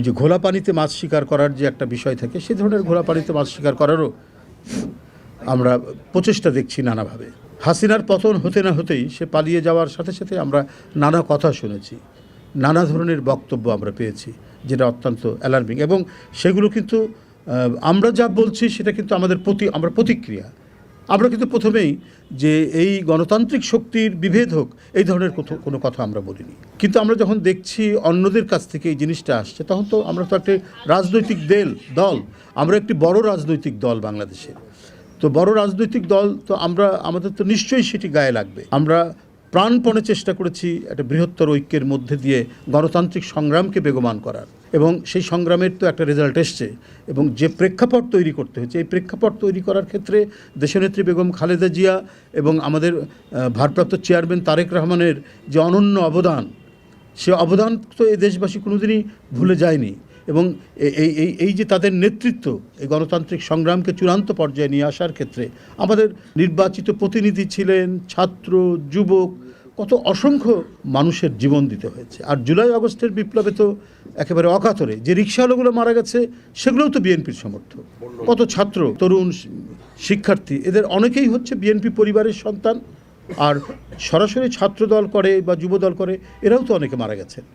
যে ঘোলা পানিতে মাছ শিকার করার যে একটা বিষয় থাকে, সে ধরনের ঘোলা পানিতে মাছ শিকার করারও আমরা প্রচেষ্টা দেখছি নানাভাবে। হাসিনার পতন হতে না হতেই সে পালিয়ে যাওয়ার সাথে সাথে আমরা নানা কথা শুনেছি, নানা ধরনের বক্তব্য আমরা পেয়েছি, যেটা অত্যন্ত অ্যালার্মিং। এবং সেগুলো কিন্তু আমরা যা বলছি সেটা কিন্তু আমাদের আমরা প্রতিক্রিয়া। আমরা কিন্তু প্রথমেই যে এই গণতান্ত্রিক শক্তির বিভেদ হোক এই ধরনের কোনো কথা আমরা বলিনি, কিন্তু আমরা যখন দেখছি অন্যদের কাছ থেকে এই জিনিসটা আসছে, তখন তো আমরা তো একটা রাজনৈতিক দল, আমরা একটি বড় রাজনৈতিক দল বাংলাদেশে। তো বড় রাজনৈতিক দল তো আমাদের তো নিশ্চয়ই সেটি গায়ে লাগবে। আমরা প্রাণপণে চেষ্টা করেছি একটা বৃহত্তর ঐক্যের মধ্যে দিয়ে গণতান্ত্রিক সংগ্রামকে বেগমান করার, এবং সেই সংগ্রামের তো একটা রেজাল্ট এসছে। এবং যে প্রেক্ষাপট তৈরি করতে হয়েছে, এই প্রেক্ষাপট তৈরি করার ক্ষেত্রে দেশনেত্রী বেগম খালেদা জিয়া এবং আমাদের ভারপ্রাপ্ত চেয়ারম্যান তারেক রহমানের যে অনন্য অবদান, সে অবদান তো এই দেশবাসী কোনোদিনই ভুলে যায়নি। এবং এই যে তাদের নেতৃত্ব এই গণতান্ত্রিক সংগ্রামকে চূড়ান্ত পর্যায়ে নিয়ে আসার ক্ষেত্রে আমাদের নির্বাচিত প্রতিনিধি ছিলেন, ছাত্র, যুবক, কত অসংখ্য মানুষের জীবন দিতে হয়েছে। আর জুলাই আগস্টের বিপ্লবে তো একেবারে অকাতরে যে রিকশাওয়ালাগুলো মারা গেছে, সেগুলোও তো বিএনপির সমর্থক। কত ছাত্র, তরুণ, শিক্ষার্থী, এদের অনেকেই হচ্ছে বিএনপি পরিবারের সন্তান। আর সরাসরি ছাত্র দল করে বা যুব দল করে, এরাও তো অনেকে মারা গেছেন।